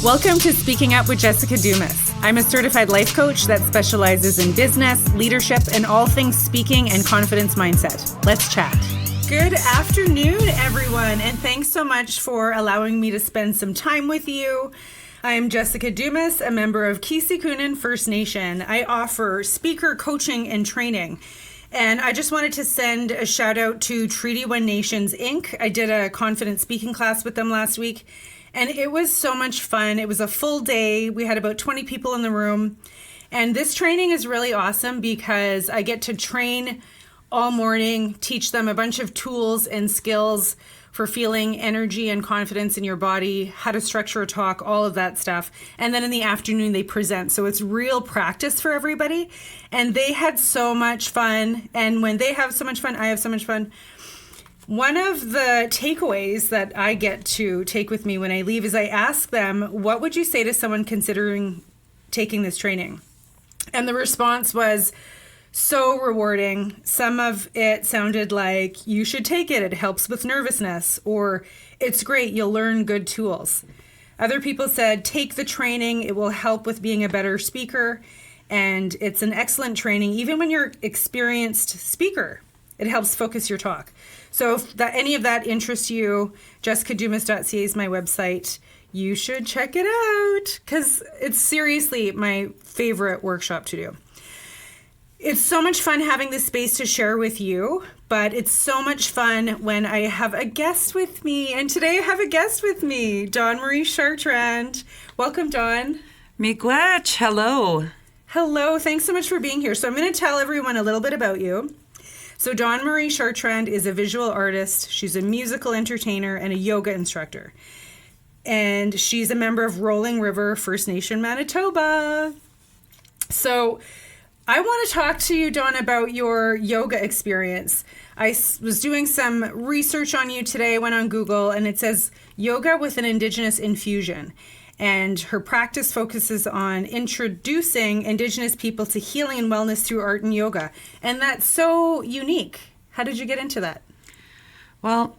Welcome to Speaking Up with Jessica Dumas. I'm a certified life coach that specializes in business, leadership, and all things speaking and confidence mindset. Let's chat. Good afternoon, everyone, and thanks so much for allowing me to spend some time with you. I'm Jessica Dumas, a member of Kisikunan First Nation. I offer speaker coaching and training. And I just wanted to send a shout out to Treaty One Nations, Inc. I did a confident speaking class with them last week, and it was so much fun. It was a full day. We had about 20 people in the room. And this training is really awesome because I get to train all morning, teach them a bunch of tools and skills for feeling energy and confidence in your body, how to structure a talk, all of that stuff. And then in the afternoon, they present. So it's real practice for everybody. And they had so much fun. And when they have so much fun, I have so much fun. One of the takeaways that I get to take with me when I leave is I ask them, what would you say to someone considering taking this training? And the response was so rewarding. Some of it sounded like, you should take it. It helps with nervousness, or it's great. You'll learn good tools. Other people said, take the training. It will help with being a better speaker. And it's an excellent training, even when you're an experienced speaker. It helps focus your talk. So if any of that interests you, jessicadumas.ca is my website. You should check it out because it's seriously my favorite workshop to do. It's so much fun having this space to share with you, but it's so much fun when I have a guest with me. And today I have a guest with me, Dawn Chartrand. Welcome, Dawn. Miigwech, hello. Hello, thanks so much for being here. So I'm going to tell everyone a little bit about you. So Dawn Chartrand is a visual artist. She's a musical entertainer and a yoga instructor. And she's a member of Rolling River First Nation, Manitoba. So I want to talk to you, Dawn, about your yoga experience. I was doing some research on you today. I went on Google, and it says yoga with an Indigenous infusion. And her practice focuses on introducing Indigenous people to healing and wellness through art and yoga. And that's so unique. How did you get into that? Well,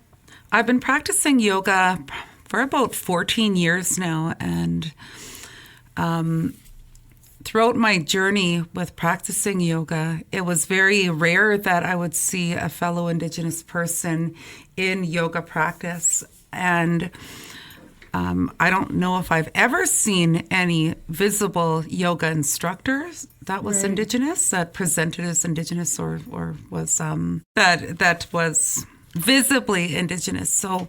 I've been practicing yoga for about 14 years now. And throughout my journey with practicing yoga, it was very rare that I would see a fellow Indigenous person in yoga practice. And I don't know if I've ever seen any visible yoga instructors that was Indigenous, that presented as Indigenous or was that was visibly Indigenous. So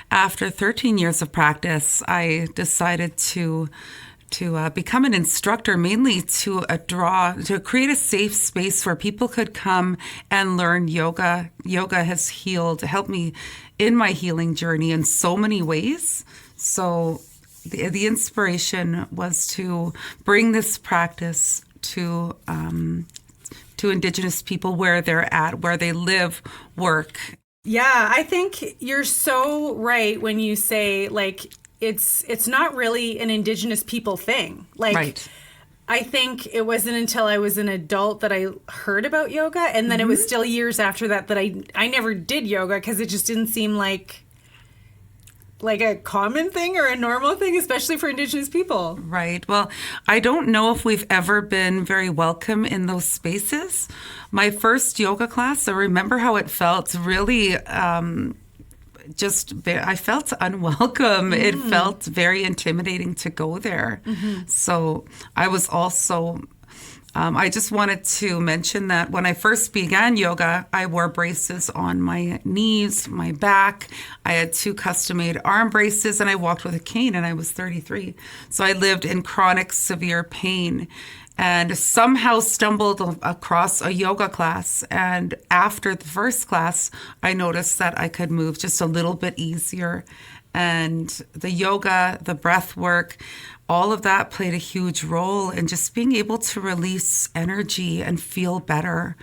after 13 years of practice, I decided to become an instructor, mainly to create a safe space where people could come and learn yoga. Yoga has helped me in my healing journey in so many ways. So the inspiration was to bring this practice to Indigenous people where they're at, where they live, work. Yeah, I think you're so right when you say, like, it's not really an Indigenous people thing. Like, right. I think it wasn't until I was an adult that I heard about yoga, and then it was still years after that I never did yoga because it just didn't seem like a common thing or a normal thing, especially for Indigenous people. Right. Well, I don't know if we've ever been very welcome in those spaces. My first yoga class, I remember how it felt really I felt unwelcome. It felt very intimidating to go there. So I was also I just wanted to mention that when I first began yoga, I wore braces on my knees, my back. I had 2 custom-made arm braces, and I walked with a cane, and I was 33. So I lived in chronic, severe pain and somehow stumbled across a yoga class. And after the first class, I noticed that I could move just a little bit easier. And the yoga, the breath work, all of that played a huge role in just being able to release energy and feel better.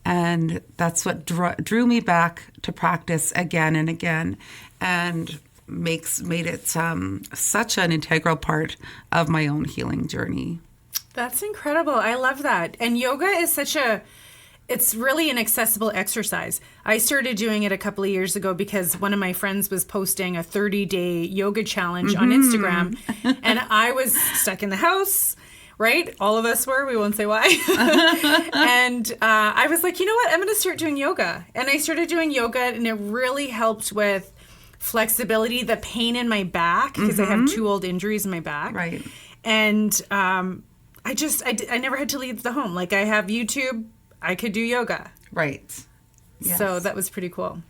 And that's what drew me back to practice again and again, and made it such an integral part of my own healing journey. That's incredible. I love that. And yoga is it's really an accessible exercise. I started doing it a couple of years ago because one of my friends was posting a 30-day yoga challenge on Instagram, and I was stuck in the house, right? All of us were. We won't say why. And I was like, you know what? I'm going to start doing yoga. And I started doing yoga, and it really helped with flexibility, the pain in my back, because I have 2 old injuries in my back. Right. And I never had to leave the home. Like, I have YouTube. I could do yoga. Right. Yes. So that was pretty cool.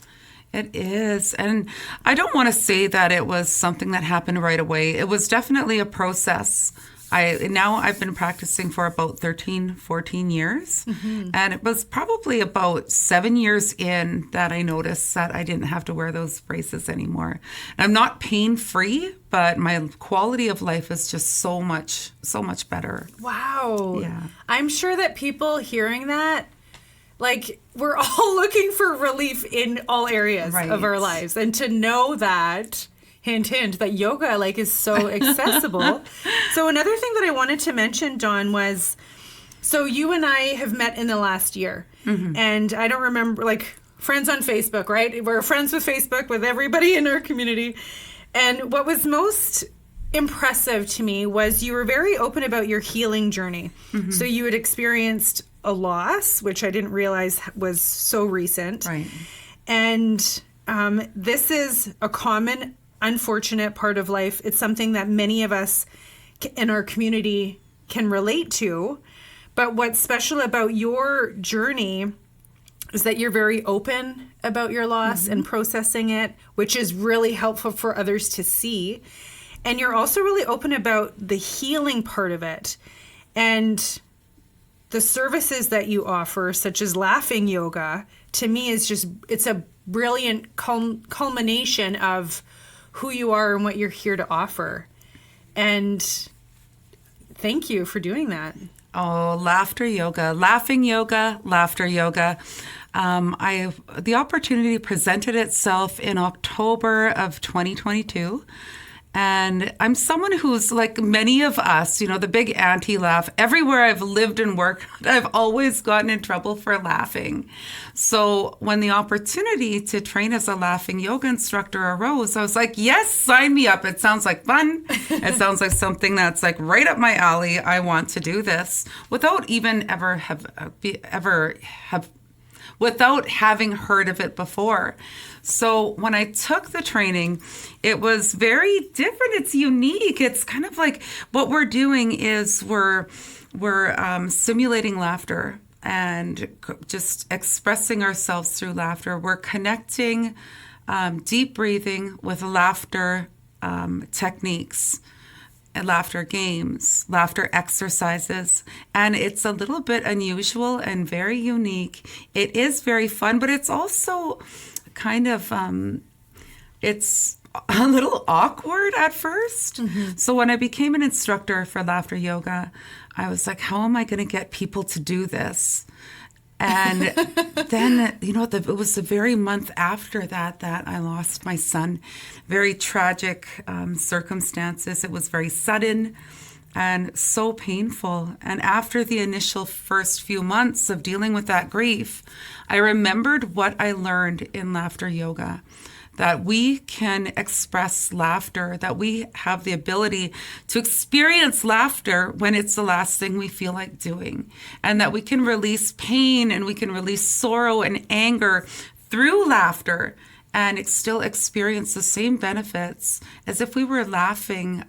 It is. And I don't want to say that it was something that happened right away. It was definitely a process. I've been practicing for about 13, 14 years. And it was probably about 7 years in that I noticed that I didn't have to wear those braces anymore. And I'm not pain-free, but my quality of life is just so much better. Wow. Yeah. I'm sure that people hearing that, like, we're all looking for relief in all areas of our lives. And to know that, hint, hint, that yoga, like, is so accessible. So another thing that I wanted to mention, Dawn, was, so you and I have met in the last year. And I don't remember, like, friends on Facebook, right? We're friends with Facebook with everybody in our community. And what was most impressive to me was you were very open about your healing journey. So you had experienced a loss, which I didn't realize was so recent. Right. And this is a common, unfortunate part of life. It's something that many of us in our community can relate to. But what's special about your journey is that you're very open about your loss and processing it, which is really helpful for others to see. And you're also really open about the healing part of it. And the services that you offer, such as laughing yoga, to me is just, it's a brilliant culmination of who you are and what you're here to offer. And thank you for doing that. Oh, laughter yoga, laughing yoga, laughter yoga. The opportunity presented itself in October of 2022. And I'm someone who's like many of us, you know, the big anti-laugh. Everywhere I've lived and worked, I've always gotten in trouble for laughing. So when the opportunity to train as a laughing yoga instructor arose, I was like, yes, sign me up. It sounds like fun. It sounds like something that's like right up my alley. I want to do this without even without having heard of it before. So when I took the training, it was very different. It's unique. It's kind of like what we're doing is we're simulating laughter and just expressing ourselves through laughter. We're connecting deep breathing with laughter techniques and laughter games, laughter exercises, and it's a little bit unusual and very unique. It is very fun, but it's also kind of, it's a little awkward at first. So when I became an instructor for laughter yoga, I was like, how am I going to get people to do this? And then, you know, it was the very month after that I lost my son. Very tragic circumstances. It was very sudden and so painful. And after the initial first few months of dealing with that grief, I remembered what I learned in laughter yoga. That we can express laughter, that we have the ability to experience laughter when it's the last thing we feel like doing, and that we can release pain and we can release sorrow and anger through laughter and still experience the same benefits as if we were laughing,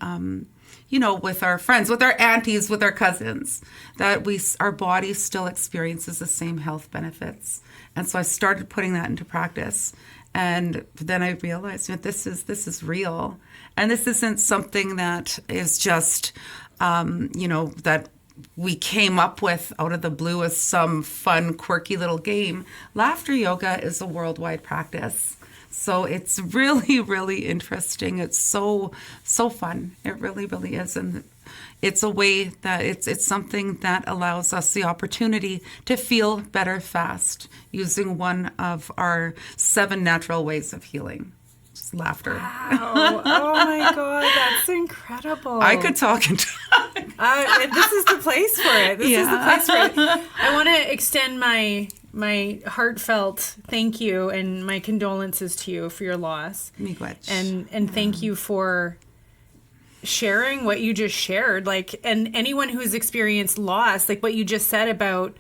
you know, with our friends, with our aunties, with our cousins, that our body still experiences the same health benefits. And so I started putting that into practice. And then I realized that this is real. And this isn't something that is just, you know, that we came up with out of the blue as some fun, quirky little game. Laughter yoga is a worldwide practice. So it's really, really interesting. It's so fun. It really, really is. And it's a way that it's something that allows us the opportunity to feel better fast using one of our 7 natural ways of healing. Just laughter. Wow. Oh my God, that's incredible. I could talk and talk. This is the place for it. This is the place for it. I want to extend my my heartfelt thank you and my condolences to you for your loss. Miigwech. And thank you for sharing what you just shared. Like, and anyone who's experienced loss, like what you just said about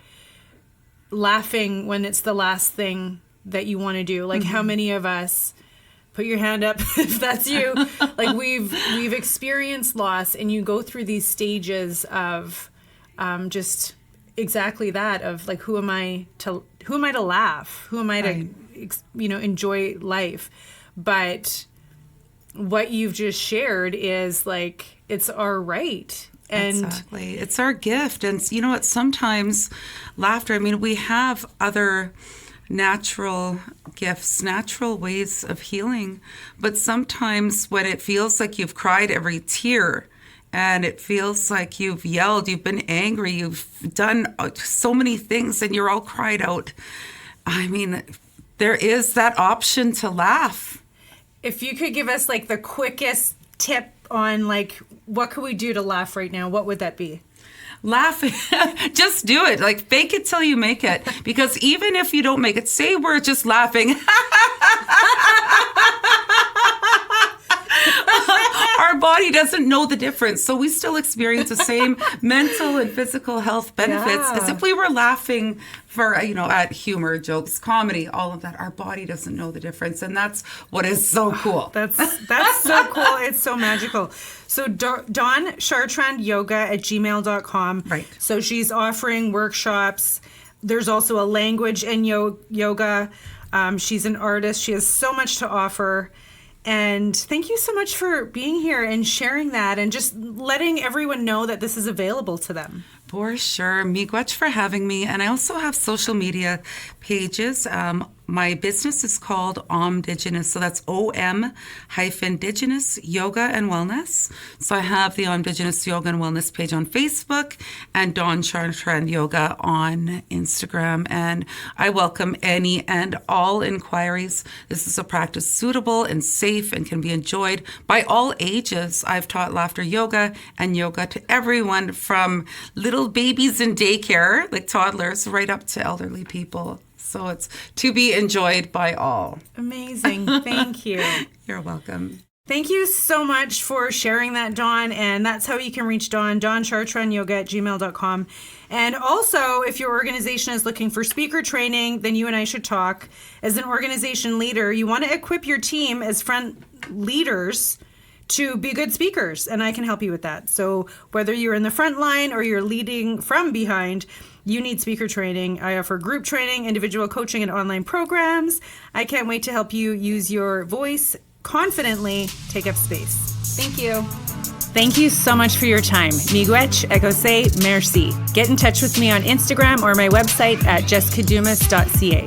laughing when it's the last thing that you want to do. Like, how many of us, put your hand up if that's you, like we've experienced loss, and you go through these stages of just exactly that, of like, who am I to laugh? Who am I to, enjoy life? But what you've just shared is like, it's our right. And exactly. It's our gift. And you know what? Sometimes laughter, I mean, we have other natural gifts, natural ways of healing. But sometimes when it feels like you've cried every tear, and it feels like you've yelled, you've been angry, you've done so many things, and you're all cried out, I mean, there is that option to laugh. If you could give us like the quickest tip on like, what could we do to laugh right now, what would that be? Laugh. Just do it. Like, fake it till you make it. Because even if you don't make it, say we're just laughing. Our body doesn't know the difference. So we still experience the same mental and physical health benefits as if we were laughing for, at humor, jokes, comedy, all of that. Our body doesn't know the difference. And that's what is so cool. That's so cool. It's so magical. So Dawn Chartrand Yoga at gmail.com. Right. So she's offering workshops. There's also a language and yoga. She's an artist. She has so much to offer. And thank you so much for being here and sharing that and just letting everyone know that this is available to them. For sure. Miigwech for having me. And I also have social media pages. My business is called Omdigenous. So that's OM-Indigenous Yoga and Wellness. So I have the Omdigenous Yoga and Wellness page on Facebook and Dawn Chartrand Yoga on Instagram. And I welcome any and all inquiries. This is a practice suitable and safe and can be enjoyed by all ages. I've taught laughter yoga and yoga to everyone from little babies in daycare, like toddlers, right up to elderly people. So it's to be enjoyed by all. Amazing. Thank you. You're welcome. Thank you so much for sharing that, Dawn. And that's how you can reach Dawn, DawnChartrandYoga at gmail.com. And also, if your organization is looking for speaker training, then you and I should talk. As an organization leader, you want to equip your team as front leaders to be good speakers, and I can help you with that. So whether you're in the front line or you're leading from behind, you need speaker training. I offer group training, individual coaching, and online programs. I can't wait to help you use your voice confidently, take up space. Thank you. Thank you so much for your time. Miigwech, ekose, merci. Get in touch with me on Instagram or my website at jessicadumas.ca.